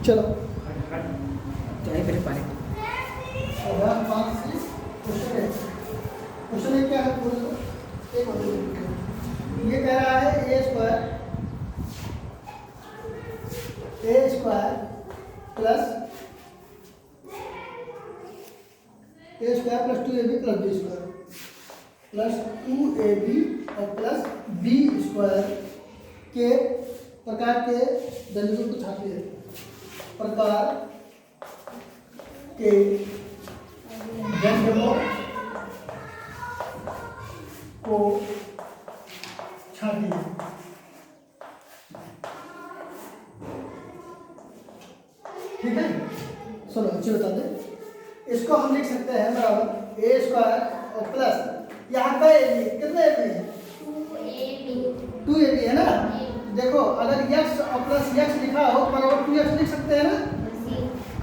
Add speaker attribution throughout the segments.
Speaker 1: चलो
Speaker 2: चाहे पहले पानी
Speaker 1: अगर 5 से क्वेश्चन क्या है बोल दो। एक और ये कह रहा है a square plus a square plus 2ab plus b square plus 2ab और प्लस बी स्क्वायर के प्रकार के व्यंजकों को छापते हैं। प्रकार के व्यंजकों को छापिए। ठीक है, सुनो अच्छी बता दे। इसको हम लिख सकते हैं बराबर ए स्क्वायर और प्लस यहाँ का ए बी कितना ए बी है 2ab है ना। देखो अगर x और प्लस x लिखा हो तो बराबर 2x लिख सकते हैं ना।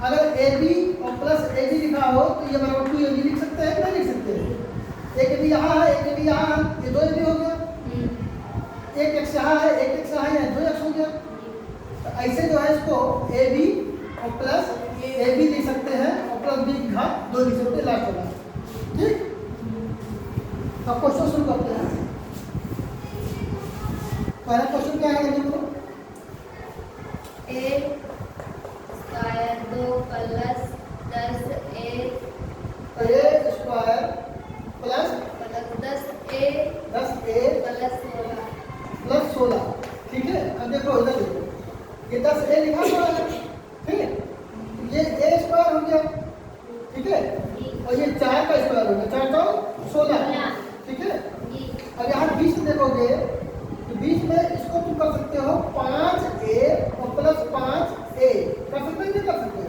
Speaker 1: अगर ab और प्लस ab लिखा हो तो ये बराबर 2ab लिख सकते हैं नहीं लिख सकते हैं। एक ab यहाँ है एक ab यहाँ है, ये 2ab हो गया। एक x यहाँ है एक x यहाँ है 2x हो गया। तो ऐसे जो है इसको ab और प्लस ab लिख सकते हैं और प्लस b की घात 2 लिख सकते हैं लास्ट वाला। ठीक, अब क्वेश्चन शुरू करते हैं। पहला क्वेश्चन क्या है देखो
Speaker 3: a square 2 plus 10a
Speaker 1: square plus
Speaker 3: 10a
Speaker 1: 10a
Speaker 3: plus 16।
Speaker 1: Plus 16। ठीक है, अब देखो इधर देखो ये 10a लिखा हुआ है। ठीक है, ये a स्क्वायर हो गया। ठीक है, और ये 4 का स्क्वायर हो गया 4 तो 16। ठीक है, अब यहाँ बीच में देखोगे तो बीच में इसको तुम कर सकते हो 5a और प्लस 5a कर सकते हो नहीं कर सकते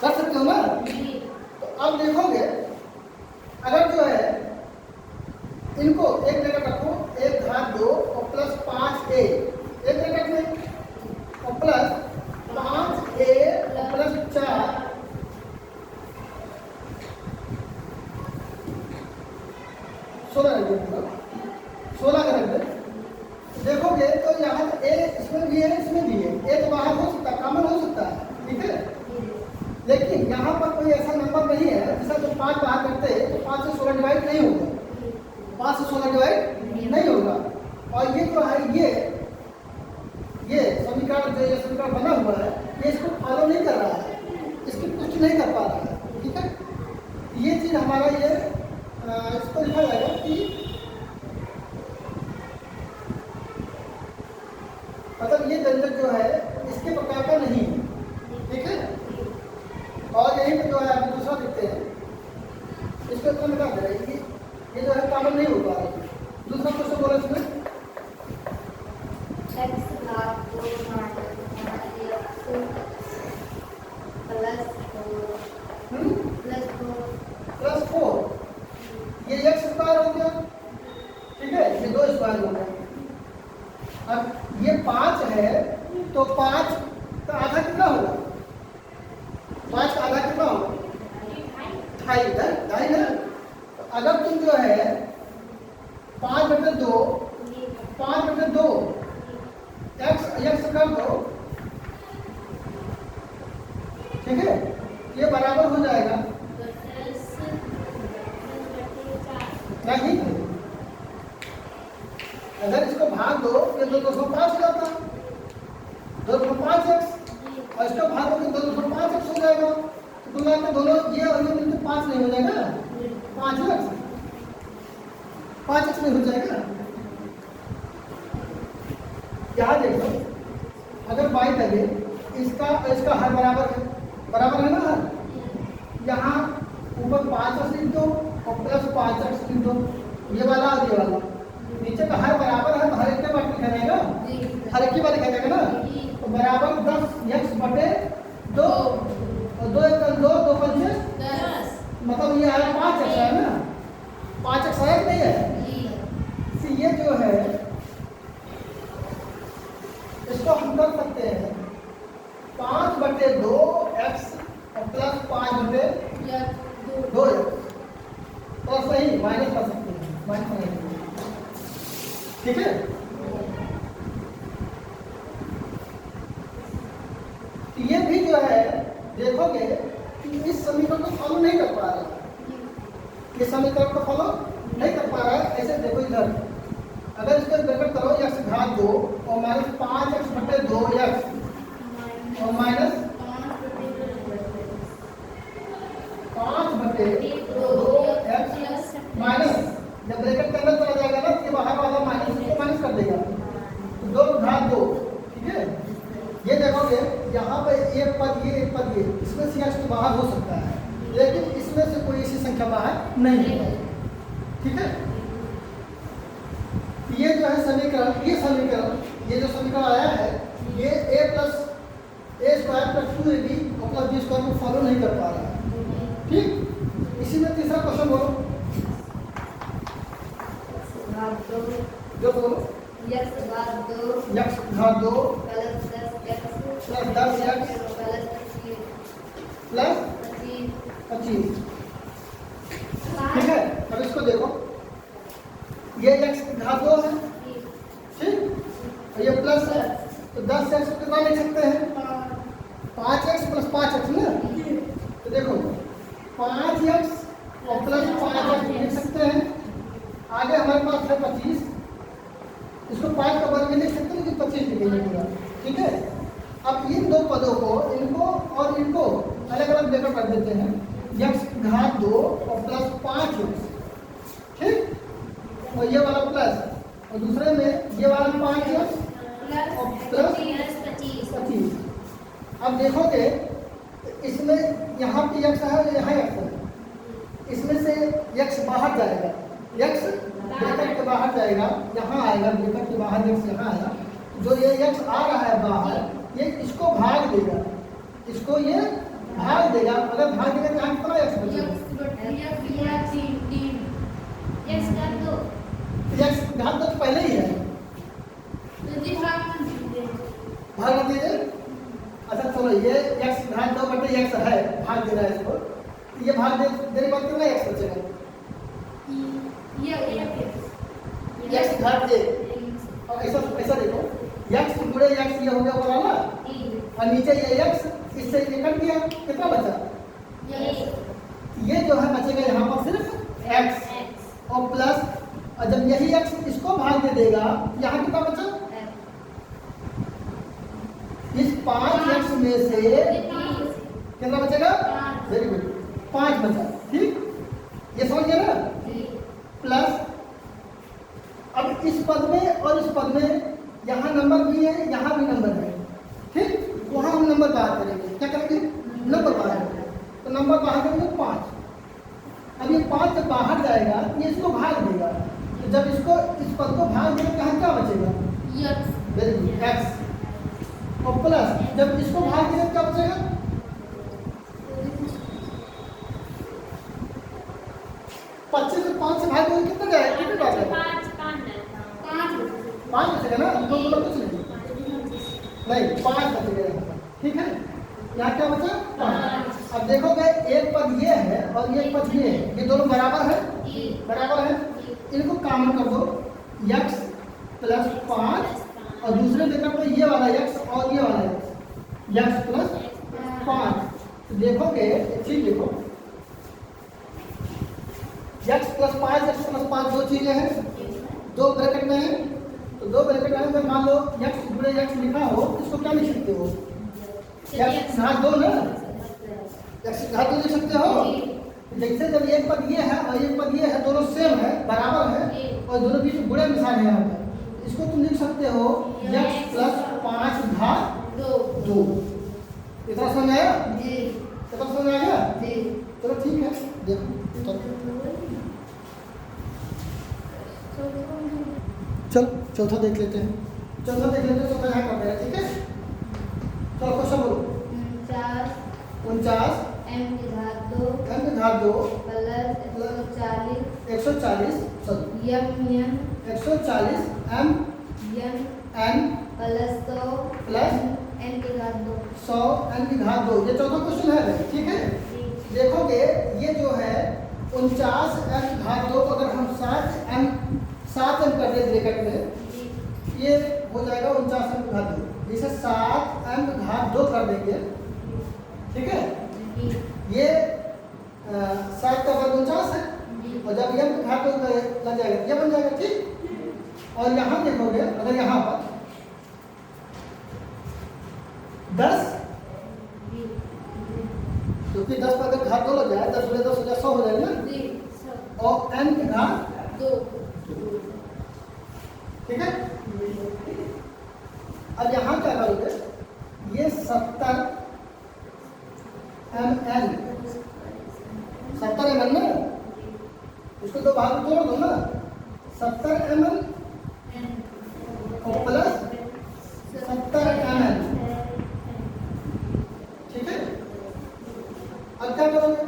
Speaker 1: कर सकते हो ना। तो अब देखोगे अगर जो है इनको एक जगह रखो एक घात 2 और प्लस 5a एक जगह में और प्लस 5a और प्लस 4 16 का रख दे। देखोगे तो यहाँ ए इसमें भी है इसमें भी है, ए तो बाहर हो सकता है कॉमन हो सकता है। ठीक है, लेकिन यहाँ पर कोई ऐसा नंबर नहीं है जैसा तो 5 बाहर करते हैं तो 5 से 16 डिवाइड नहीं होगा, 5 से 16 डिवाइड नहीं होगा। और ये जो है ये समीकरण जो ये समीकरण बना हुआ है ये इसको फॉलो नहीं कर रहा है, इसकी पुष्टि नहीं कर पा रहा है। ठीक है, ये चीज़ हमारा ये इसको लिखा जाएगा कि मतलब ये व्यंजक जो है इसके प्रकार का नहीं है। ठीक है, और यहीं पे जो है अभी दूसरा लिखते हैं इसको इतना मिटा दे रहा है ये जो है कॉमन नहीं हो पा रहा है। दूसरा क्वेश्चन बोला इसमें
Speaker 3: x घात 2
Speaker 1: प्लस 4 ये x स्क्वायर हो गया। ठीक है, ये 2 स्क्वायर हो गया। अब ये 5 है तो 5 का आधा कितना होगा 5 का आधा कितना होगा 2.5 ना। तो अगर तुम जो है 5/2 5/2 x कर दो। ठीक है, ये बराबर हो जाएगा नहीं। अगर इसको भाग दो ये 2 2 5 हो जाता 2 2 5x और इसको भाग दो 2 2 5x हो जाएगा। तो तुम आपको दोनों ये और ये मिलकर 5 नहीं हो जाएगा 5x नहीं हो जाएगा। यहाँ देखो अगर बाई लगे इसका हर बराबर है ना हर। यहाँ ऊपर 5x लिख दो और प्लस 5x लिख दो ये वाला और ये वाला। नीचे का हर बराबर है तो हर एक के बार लिखा जाएगा हर एक की बार लिखा जाएगा ना। तो बराबर 10x/2 और 2 1 2 2 5 10 मतलब ये आया 5x है ना 5x है कि नहीं है। तो ये जो है इसको हम कर सकते हैं 5/2 x और प्लस 5/2 तो सही माइनस कर सकते हैं माइनस नहीं। ठीक है, देखोगे कि इस समीकरण को फॉलो नहीं कर पा रहा है, ये समीकरण को फॉलो नहीं कर पा रहा है। ऐसे देखो इधर, अगर इसको ब्रैकेट करो x घात 2 और माइनस 5x बटे 2x और माइनस 5 बटे 2x माइनस, जब ब्रैकेट के अंदर चला जाएगा ना तो ये बाहर वाला माइनस को माइनस कर देगा, तो 2 घात 2, ठीक है। ये देखोगे यहाँ पे एक पद ये इसमें से x तो बाहर हो सकता है, लेकिन इसमें से कोई ऐसी संख्या बाहर नहीं है, ठीक है। ये जो है समीकरण, ये जो समीकरण आया है, ये a plus a square plus 2ab और प्लस बी स्क्वायर को फॉलो नहीं कर पा रहा है, ठीक। इसी में तीसरा क्वेश्चन बोलो, जो बोलो
Speaker 3: x घात 2
Speaker 1: x घात 2
Speaker 3: plus 10x
Speaker 1: plus 10x
Speaker 3: plus
Speaker 1: plus
Speaker 3: 25
Speaker 1: 25, ठीक है। अब इसको देखो, ये x घात 2 है, ठीक, और ये प्लस है, तो 10x को कितना लिख सकते हैं, 5x प्लस 5x ना, तो देखो 5x और प्लस 5x लिख सकते हैं। आगे हमारे पास है 25, इसको 5 का वर्ग में लिख सकते हैं, लेकिन 25 लिखेंगे पूरा, ठीक है। अब इन दो पदों को, इनको और इनको अलग अलग जगह कर देते हैं, x घात 2 और प्लस 5x, ठीक, और ये वाला प्लस, और दूसरे में ये वाला 5x और प्लस 25। अब देखोगे इसमें यहाँ पे x है और यहाँ x है, इसमें से x बाहर जाएगा, x ब्रैकेट के बाहर जाएगा, यहाँ आएगा, ब्रैकेट के बाहर x यहाँ आया, जो ये x आ रहा है बाहर, ये इसको भाग देगा, इसको ये भाग देगा। अगर भाग देगा तो यहाँ कितना x बचेगा, x घात 2 तो पहले ही है, भाग मत दीजिए। अच्छा चलो, ये x घात 2 बटे x है, भाग दे रहा है इसको, ये भाग देने के बाद कितना x बचेगा, x घात 1, और ऐसा देखो, x गुणे x ये हो गया बोला ना, और नीचे ये x, इससे ये कट गया, कितना बचा, ये जो है बचेगा यहाँ पर सिर्फ x और प्लस, और जब यही x इसको भाग दे देगा, यहाँ कितना बचा, इस 5x में से कितना बचेगा, वेरी गुड, 5 बचा, ठीक, ये समझ गया ना। प्लस अब इस पद में और इस पद में यहाँ नंबर भी है, यहाँ भी नंबर है, ठीक, वहाँ हम नंबर बाहर करेंगे, क्या करेंगे, नंबर बाहर करेंगे, तो नंबर बाहर करेंगे 5। अब ये 5 जब बाहर जाएगा, ये इसको भाग देगा, तो जब इसको इस पद को भाग देगा, कहाँ क्या बचेगा, वेरी गुड, x, और प्लस जब इसको भाग देगा क्या बचेगा, 25 से 5 से भाग देगा कितना जाएगा, कितना जाएगा, 5 बचेगा ना, 2 कुछ नहीं 5 बचेगा यहाँ पर, ठीक है। यहाँ क्या बचा, 5। अब देखोगे एक पद ये है और एक पद ये है, ये दोनों बराबर है, बराबर है, इनको कॉमन कर दो, x प्लस 5 और दूसरे ब्रैकेट में ये वाला x और ये वाला x प्लस 5। तो देखोगे एक चीज देखो, x प्लस 5 दो चीजें हैं, दो ब्रैकेट में है, तो दो ब्रैकेट में अगर मान लो x गुणे x लिखा हो, इसको क्या लिख सकते हो, x घात 2 ना, x घात 2 लिख सकते हो। जैसे जब एक पद ये है और एक पद ये है, दोनों सेम है, बराबर है, और दोनों बीच में गुणे निशान है यहाँ पर, इसको तुम लिख सकते हो x प्लस 5 घात 2। इतना समझ आया, इतना समझ आ गया, चलो ठीक है। देखो चल चौथा देख लेते हैं, चौथा यहाँ कर देगा, ठीक है। चलो क्वेश्चन बोलो, 49
Speaker 3: m की घात 2 plus 140
Speaker 1: 140 m n
Speaker 3: plus 100
Speaker 1: plus
Speaker 3: n की घात 2
Speaker 1: 100 n की घात 2। ये चौथा क्वेश्चन है, ठीक है। देखोगे ये जो है 49 m घात 2 को अगर हम 7 m कर दे ब्रैकेट में, ये हो जाएगा 49 m घात 2, जिसे 7 m घात 2 कर देंगे, ठीक है। ये 7 का वर्ग 49 है, और जब m का घात लग जाएगा ये बन जाएगा, ठीक। और यहाँ देखोगे अगर यहाँ पर 10, क्योंकि 10 पर अगर घात 2 लग जाए 10 गुणे 10 हो जाए 100 हो जाएगा ना, और n के घात
Speaker 3: 2,
Speaker 1: ठीक है। अब यहाँ क्या करोगे, ये 70 ml, 70 ml ना, उसको दो भाग में तोड़ दो ना, 70 ml और प्लस 70 ml, ठीक है। अब क्या करोगे,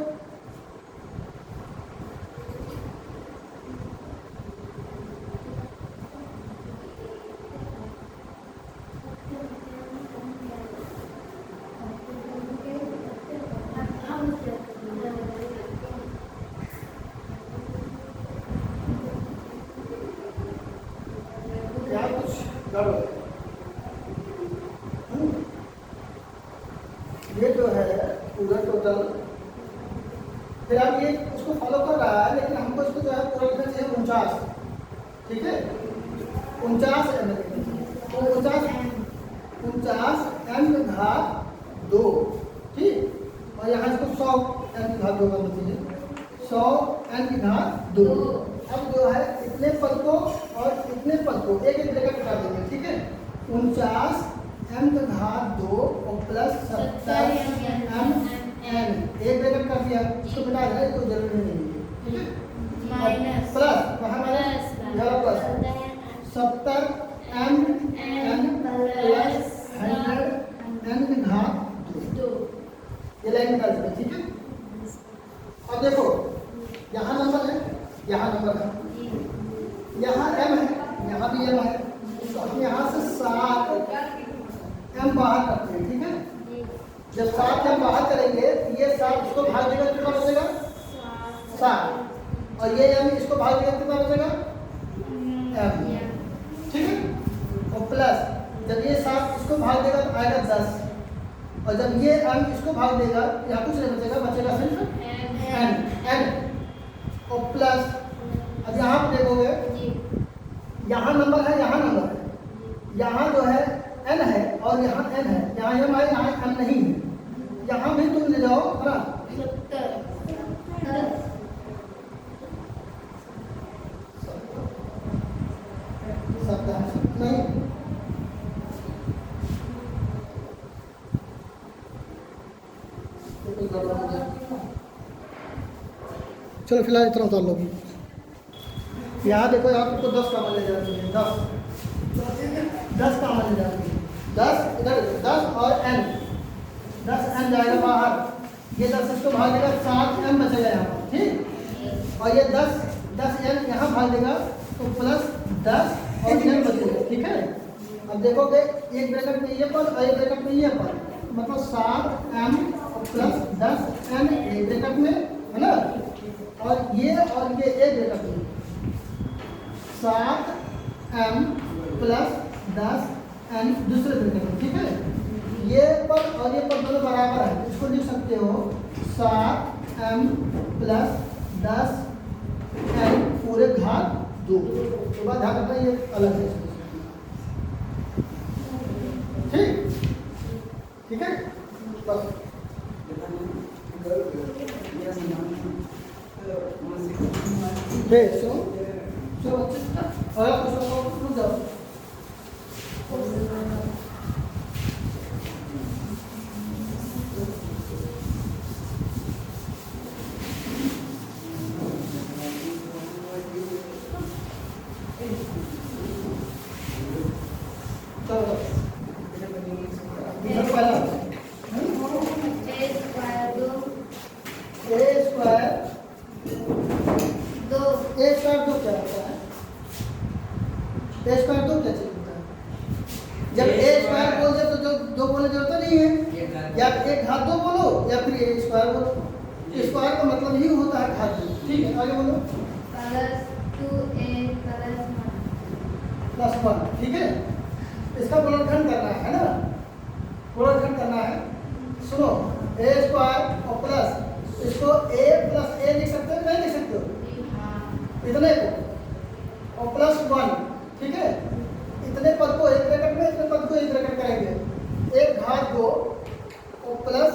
Speaker 1: यहाँ कुछ गड़बड़ है। ये जो है पूरा टोटल, फिर आप ये उसको फॉलो कर रहा है, लेकिन हमको इसको जो है पूरा लिखना चाहिए 49, ठीक है। 49 ml, तो 49 m का घात 2, ठीक। और यहाँ इसको 100 m की घात 2 करना चाहिए, 100 m की घात 2। अब जो है इतने पद को और इतने पद को एक एक ब्रैकेट हटा देंगे, ठीक है। 49 m का घात 2 और प्लस 70 m n, एक ब्रैकेट कर दिया, इसको मिटा देना, कोई जरूरी नहीं है, ठीक है।
Speaker 3: माइनस
Speaker 1: प्लस वहाँ माइनस, यहाँ plus 70 m n plus 100 n की घात 2, ये लाइन निकाल देंगे, ठीक है। अब देखो यहाँ नंबर है, यहाँ नंबर है, यहाँ m है, यहाँ भी m है, तो हम यहाँ से 7 m बाहर करते हैं, ठीक है। जब 7 m बाहर करेंगे तो ये 7 इसको भाग देगा, कितना बचेगा 7, और ये m इसको भाग देगा, कितना बचेगा m, ठीक है। और प्लस जब ये 7 इसको भाग देगा तो आएगा 10, और जब ये m इसको भाग देगा यहाँ कुछ नहीं बचेगा, बचेगा सिर्फ n, और प्लस अब यहाँ पर देखोगे यहाँ नंबर है, यहाँ नंबर है, यहाँ जो है n है और यहाँ n है, यहाँ m है, यहाँ m नहीं है, यहाँ भी तुम ले जाओ है ना, 70 नहीं, चलो फिलहाल इतना उतार लो। यहाँ देखो, यहाँ तुमको 10 कामन ले जाती है, 10 कामन ले जाती है, 10 इधर 10 और n, 10 n जाएगा बाहर, ये 10 इसको भाग देगा, 7 m बचेगा यहाँ पर, ठीक। और ये 10 n यहाँ भाग देगा तो प्लस 10 और n बचेगा, ठीक है। अब देखोगे एक ब्रैकेट में ये पद और एक ब्रैकेट में ये पद, मतलब 7m प्लस 10n एक ब्रैकेट में है ना, और ये एक ब्रैकेट में 7m प्लस 10n दूसरे ब्रैकेट में, ठीक है। ये पद और ये पद दोनों बराबर है, इसको लिख सकते हो 7m प्लस 10n पूरे घात 2, तो बात ध्यान रखना ये अलग है, ठीक है। बस सुनो चलो और आप रुक जाओ, जब ए स्क्वायर बोलते तो जो दो बोलने की जरूरत नहीं है, या एक घात 2 बोलो या फिर ए स्क्वायर बोलो, स्क्वायर का मतलब ही होता है घात 2, ठीक है। आगे बोलो प्लस 1, ठीक है। इसका गुणनखंड करना है ना, गुणनखंड करना है। सुनो, ए स्क्वायर और प्लस इसको a प्लस a लिख सकते हो नहीं लिख सकते हो
Speaker 3: हाँ
Speaker 1: इतने को और प्लस 1 ठीक है। इतने पद को एक ब्रैकेट में इतने पद को एक ब्रैकेट करेंगे एक घात 2 और प्लस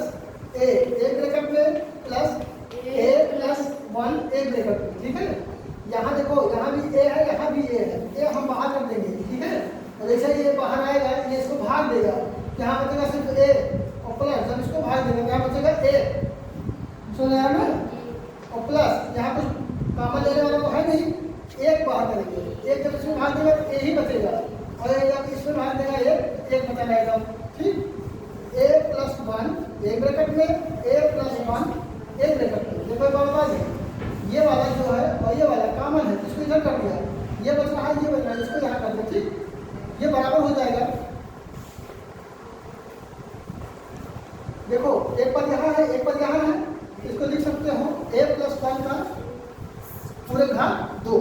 Speaker 1: a एक ब्रैकेट में प्लस a प्लस 1 एक ब्रैकेट में ठीक है। यहाँ देखो यहाँ भी a है यहाँ भी a है a हम बाहर कर देंगे ठीक है। और जैसे ये बाहर आएगा ये इसको भाग देगा यहाँ बचेगा सिर्फ a और प्लस जब इसको भाग देगा यहाँ बचेगा a सुन रहे हैं ना। और प्लस यहाँ कुछ कॉमन लेने वाला तो है नहीं एक बाहर करेंगे एक जब इसमें भाग देगा तो a ही बचेगा और जब इसमें भाग देगा एक बचा रहेगा ठीक। a प्लस 1 एक ब्रैकेट में a प्लस 1 एक ब्रैकेट में देखो बाबा ये वाला जो है और ये वाला कॉमन है इसको इधर कर दिया ये बच रहा है ये बच रहा है इसको यहाँ कर दो ठीक। ये बराबर हो जाएगा देखो एक पद यहाँ है एक पद यहाँ है इसको लिख सकते हो a प्लस 1 का पूरे घात 2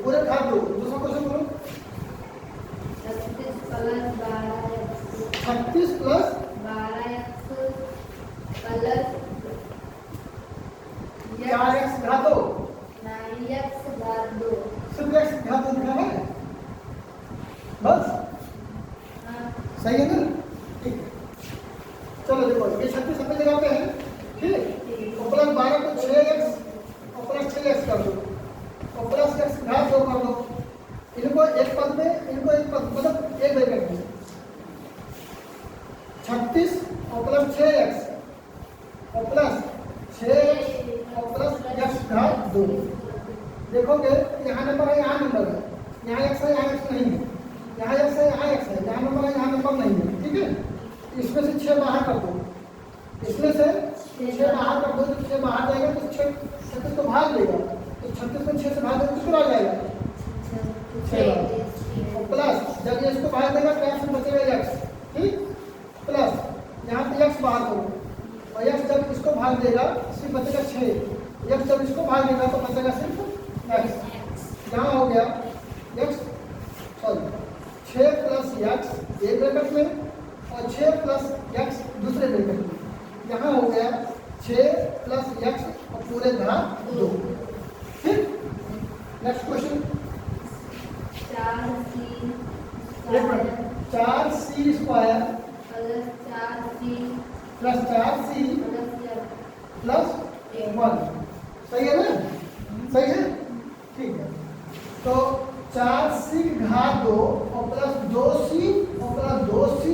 Speaker 1: पूरे घात 2 दूसरा क्वेश्चन बोलो 36 प्लस
Speaker 3: 12x प्लस
Speaker 1: 4x घात 2
Speaker 3: 9x घात 2
Speaker 1: सिर्फ x घात 2 लिखा है बस सही है ना ठीक है। चलो देखो ये 36 अपनी जगह पे है ठीक है। और प्लस 12 को 6x और प्लस 6x कर दो और प्लस x घात 2 कर दो इनको एक पद में इनको एक पद मतलब एक ब्रैकेट में 36 और प्लस 6x और प्लस 6 और प्लस x घात 2 देखोगे यहाँ नंबर है यहाँ नंबर है यहाँ x है यहाँ x नहीं है यहाँ x है यहाँ x है यहाँ नंबर है यहाँ नंबर नहीं है ठीक है। इसमें से 6 बाहर कर दो इसमें से 6 बाहर कर दो तो 6 बाहर जाएगा तो 36 को भाग देगा तो 36 में 6 से भाग देगा किसको आ जाएगा 6 और प्लस जब ये इसको भाग देगा तो यहाँ से बचेगा x ठीक प्लस यहाँ पे x बाहर करो और x जब इसको भाग देगा सिर्फ बचेगा 6 x जब इसको भाग देगा तो बचेगा सिर्फ x यहाँ हो गया x सॉरी 6 प्लस x एक ब्रैकेट में और 6 प्लस x दूसरे ब्रैकेट में यहाँ हो गया 6 प्लस x और पूरे घात 2 ठीक। Next question 4c square plus 4c plus 1 सही है ना सही है ठीक है। तो 4c घात 2 और प्लस 2c और प्लस 2c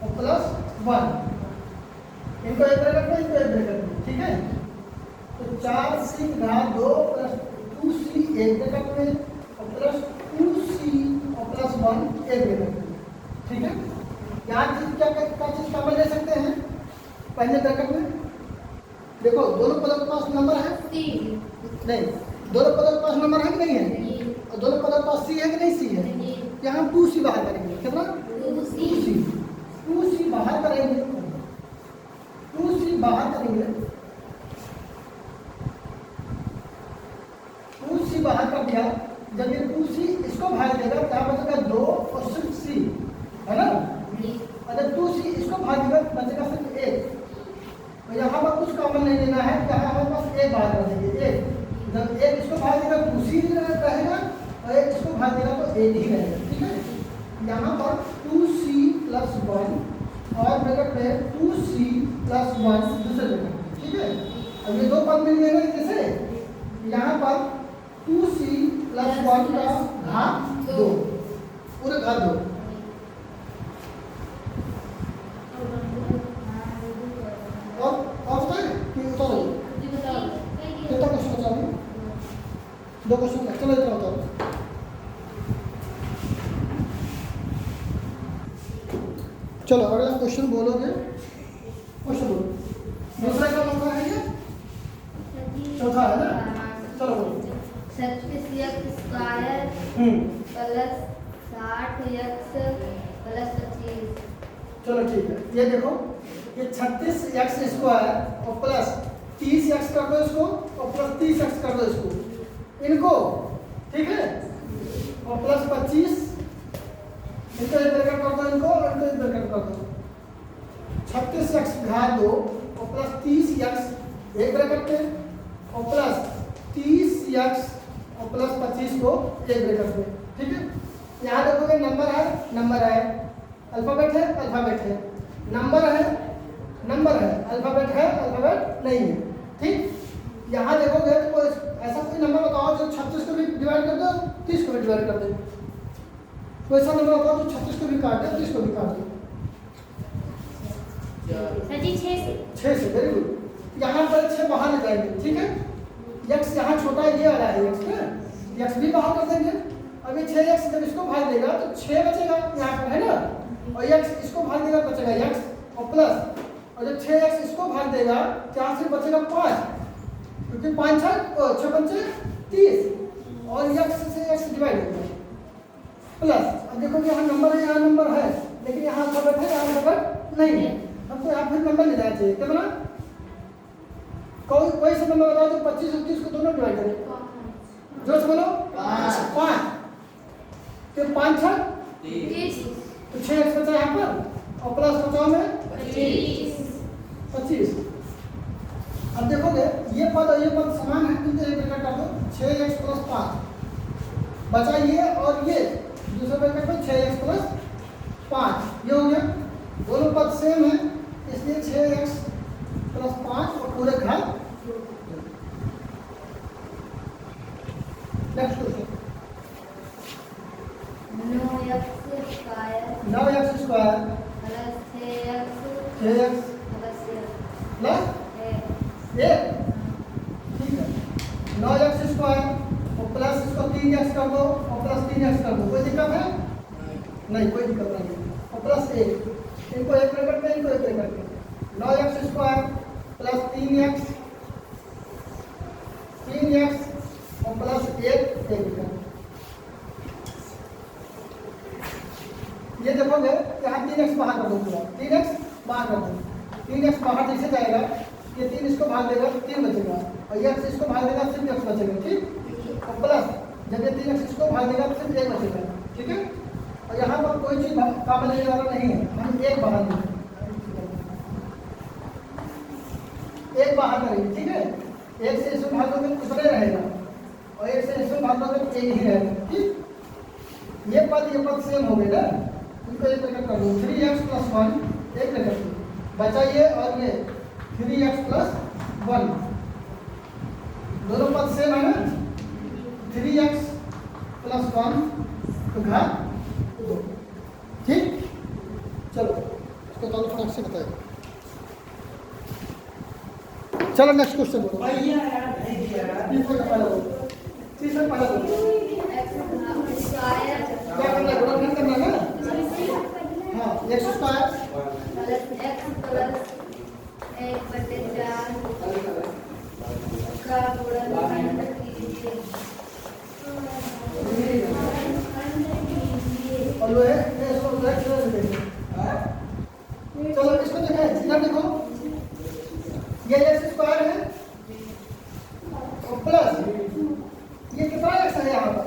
Speaker 1: और प्लस 1 इनको एक ब्रैकेट में इनको एक ब्रैकेट में ठीक है। तो 4c घात 2 प्लस 2c एक ब्रैकेट में और प्लस 2c और प्लस 1 एक ब्रैकेट में ठीक है। यहाँ चीज क्या चीज कॉमन ले सकते हैं पहले ब्रैकेट में देखो दोनों पदों के पास नंबर है नहीं दोनों पदों के पास नंबर है कि नहीं है और दोनों पदों के पास सी है कि नहीं सी है। यहाँ 2c बाहर करेंगे कितना 2c बाहर करेंगे 2c बाहर करेंगे 2c बाहर कर दिया जब ये 2c इसको भाग देगा क्या बचेगा 2 और सिर्फ c है ना और जब 2c इसको भाग देगा बचेगा सिर्फ 1 तो यहाँ पर कुछ कॉमन नहीं लेना है यहाँ हमारे पास एक बाहर कर देंगे एक जब एक इसको भाग देगा 2c रहेगा और एक इसको भाग देगा तो 1 ही रहेगा ठीक है। यहाँ पर 2c प्लस 1 और ब्रैकेट में 2c प्लस 1 दूसरे ब्रैकेट ठीक है। अब ये दो पद मिल गए ना जैसे यहाँ पर 2c प्लस 1 का घात 2 पूरे घात 2 और कि उतारो कितना क्वेश्चन बचा अभी 2 क्वेश्चन चलो इतना उतारो चलो अगला क्वेश्चन बोलोगे क्वेश्चन बोलो दूसरा का नंबर है ये चौथा है ना चलो बोलो
Speaker 3: 36x square plus 60x plus 25
Speaker 1: चलो ठीक है। ये देखो ये 36x स्क्वायर और प्लस 30x कर दो इसको और प्लस 30x कर दो इसको इनको ठीक है और प्लस 25 इनको एक ब्रैकेट कर दो इनको और इनको एक ब्रैकेट कर दो 36x घात 2 और प्लस 30x एक ब्रैकेट में और प्लस 30x और प्लस 25 को एक ब्रैकेट में। ठीक है, यहाँ देखोगे नंबर है, अल्फाबेट है, नंबर है, अल्फाबेट नहीं है। ठीक, यहाँ देखोगे तो ऐसा कोई नंबर बताओ जो 36 को भी डिवाइड कर दो, 30 को भी डिवाइड कर दे। कोई ऐसा नंबर बताओ जो 36 को भी काट दे, 30 को भी काट दे। 6 से, वेरी गुड। यहाँ पर 6 बाहर ले जाएंगे। ठीक है, x यहाँ छोटा ये आ रहा है, x भी बाहर कर देंगे। अभी 6x जब इसको भाग देगा तो 6 बचेगा यहाँ पर, है ना, और x इसको भाग देगा बचेगा x और प्लस, और जब 6x इसको भाग देगा क्या सिर्फ बचेगा 5, क्योंकि 5 6 पंचे 30 और x से x डिवाइड हो गया प्लस। अब देखो यहाँ नंबर है, लेकिन यहाँ अल्फाबेट है, यहाँ अल्फाबेट नहीं है। हमको यहाँ फिर नंबर ले जाना चाहिए। कितना, कोई सा नंबर बताओ जो 25 और 30 को दोनों डिवाइड करें। जो से बोलो 5, फिर 5 6 तो 6x बचा यहाँ पर और प्लस 50 में 25। अब देखोगे ये पद और ये पद समान है, किंतु एक ब्रैकेट कर दो, 6x प्लस 5 बचा ये, और ये दूसरे ब्रैकेट में 6x प्लस 5, ये हो गया। दोनों पद सेम है, इसलिए 6x प्लस 5 और पूरे घात। Next question, 9x square
Speaker 3: plus
Speaker 1: 6x
Speaker 3: plus
Speaker 1: plus 1। ठीक है, 9x स्क्वायर और प्लस इसको 3x कर दो और प्लस 3x कर दो, कोई दिक्कत है? नहीं, कोई दिक्कत नहीं है। और प्लस 1, इनको एक ब्रैकेट में, इनको एक ब्रैकेट में। 9x स्क्वायर प्लस 3x और प्लस 1 ये देखोगे यहाँ 3x बाहर कर दो, पूरा 3x बाहर कर दो। 3x बाहर जैसे जाएगा, ये 3 इसको भाग देगा तो 3 बचेगा, और ये x इसको भाग देगा तो सिर्फ x बचेगा। ठीक, और प्लस जब ये 3x इसको भाग देगा तो सिर्फ 1 बचेगा। ठीक है, और यहाँ पर कोई चीज काम लेने वाला नहीं है, हम एक बाहर देंगे, एक बाहर करेंगे। ठीक है, एक से इसमें भाग दोगे तो दूसरे रहेगा, और एक से इसमें भाग दोगे तो एक ही रहेगा। ठीक, ये पद सेम हो गए ना, इनको एक ब्रैकेट कर दो, 3x प्लस 1 एक ब्रैकेट बचा ये, और ये 3x प्लस 1, दोनों पद सेम है ना, 3x प्लस 1 तो घात 2। ठीक, चलो इसको तो फटाक से बताए। चलो नेक्स्ट क्वेश्चन बोलो। तीसरा पहला बोलो, क्या करना है, गुणनखंड करना है ना। हाँ, x स्क्वायर
Speaker 3: प्लस 1/4 का गुणनखंड कीजिए।
Speaker 1: और लो है, चलो इसको देखो, इधर देखो, ये x स्क्वायर है और प्लस ये कितना x है यहाँ पर,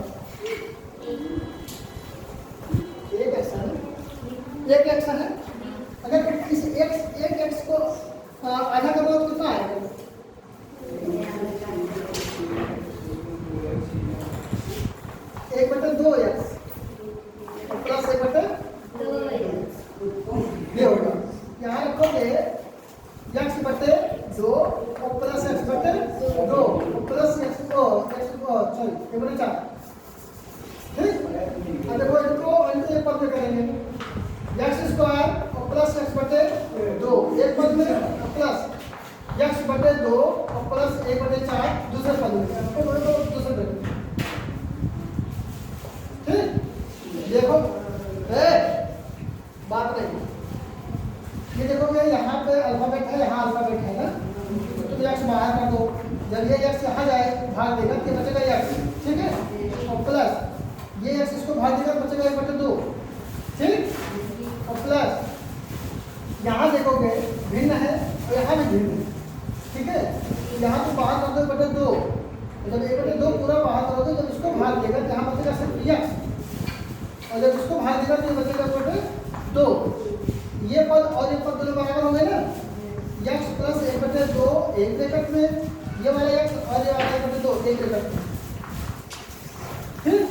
Speaker 1: एक x है। अगर इस एक x को आधा करो तो कितना आएगा? 1/2x और प्लस 1/2 ये होगा। यहाँ रखोगे x/2 और प्लस x/2 प्लस x को सॉरी 1/4। ठीक, अब देखो इनको एक पद में करेंगे, x स्क्वायर और प्लस x/2 एक पद में, प्लस x/2 और प्लस 1/4 दूसरे पद में, दूसरे पद में। ठीक, देखो बात नहीं, ये देखोगे यहाँ पे अल्फाबेट है, यहाँ अल्फाबेट है ना, तो x बाहर कर दो, जब ये x यहाँ जाए भाग देगा तो बचेगा x। ठीक है, और प्लस ये x इसको भाग देगा बचेगा 1/2। ठीक, और प्लस यहाँ देखोगे भिन्न है और यहाँ भी भिन्न है। ठीक है, यहाँ तो बाहर कर दो 1/2, जब 1/2 पूरा बाहर करोगे, जब इसको भाग देगा तो यहाँ बचेगा सिर्फ x, और जब इसको भाग देगा तो बचेगा 1/2। ये पद और ये पद दोनों बराबर हो गए ना, x प्लस 1/2 एक ब्रैकेट में, ये वाला x और ये वाला x 2 एक ब्रैकेट में, ठीक।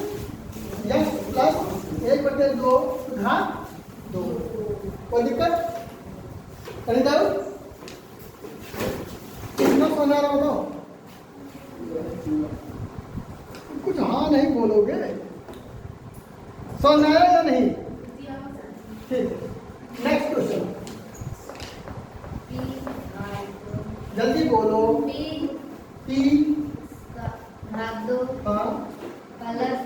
Speaker 1: x प्लस 1/2 घात 2, कोई दिक्कत? कहीं डाउट? कितना सोना रहा बताओ? कुछ हाँ नहीं बोलोगे, सोना या नहीं? ठीक, नेक्स्ट क्वेश्चन, जल्दी बोलो। p
Speaker 3: घात 2
Speaker 1: हाँ
Speaker 3: प्लस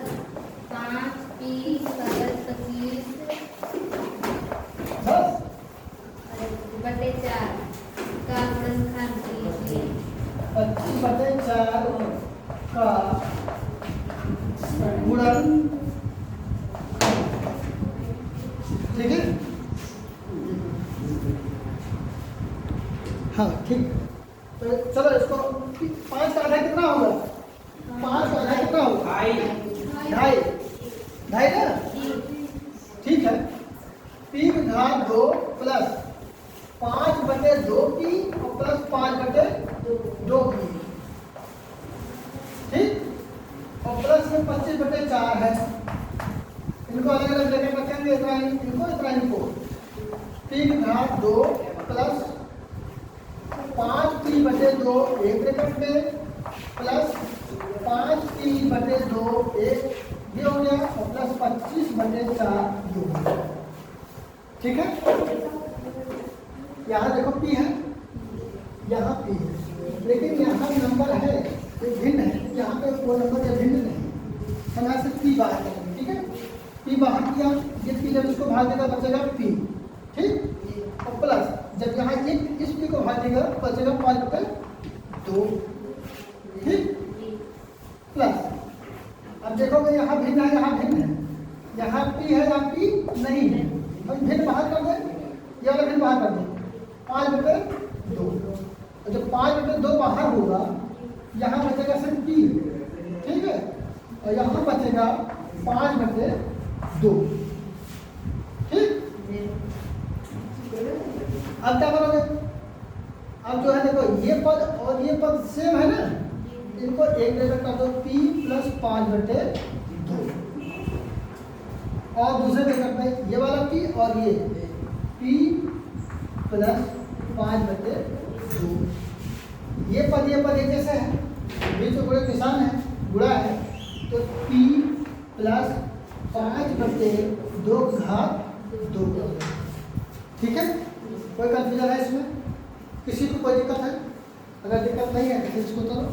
Speaker 3: 5p प्लस 25
Speaker 1: बस,
Speaker 3: बटे 4 का गुणनखंड कीजिए।
Speaker 1: 25/4 का गुणन, ठीक है। हाँ ठीक, तो चलो इसको 5 का आधा कितना होगा? 5 का आधा कितना होगा? 2.5 ना, ठीक है। p घात 2 प्लस 5/2p और प्लस 5/2p, ठीक, और प्लस में 25/4 है। इनको अलग अलग ब्रैकेट रखेंगे, इतना इनको p घात 2 प्लस 5p/2 एक ब्रैकेट में प्लस 5p/2 एक ये हो गया और प्लस 25/4 ये हो गया, ठीक है। यहाँ देखो p है, यहाँ p है, लेकिन यहाँ नंबर है ये भिन्न है, यहाँ पे कोई नंबर या भिन्न नहीं, हम यहाँ से p बाहर करेंगे, ठीक है। p बाहर किया, ये p जब इसको भाग देगा बचेगा p, ठीक, और प्लस जब यहाँ इस p को भाग देगा बचेगा 5/2, ठीक, प्लस अब देखोगे यहाँ भिन्न है, यहाँ भिन्न है, यहाँ p है, यहाँ p नहीं है, हम भिन्न बाहर कर दें, ये वाला भिन्न बाहर कर दें, 5/2, और जब 5/2 बाहर होगा यहाँ बचेगा सिर्फ p, ठीक है, और यहाँ बचेगा 5/2, ठीक। अब क्या करोगे? अब जो है देखो ये पद और ये पद सेम है ना, इनको एक ब्रैकेट कर दो, p प्लस 5/2, और दूसरे ब्रैकेट में ये वाला p और ये p प्लस 5/2, ये पद एक जैसे है, बीच में बड़े निशान है, गुणा है, तो p प्लस 5/2 घात 2, ठीक है। कोई कंफ्यूजन है इसमें? किसी को कोई दिक्कत है? अगर दिक्कत नहीं है तो फिर इसको करो,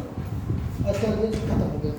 Speaker 1: अच्छा खत्म हो गया।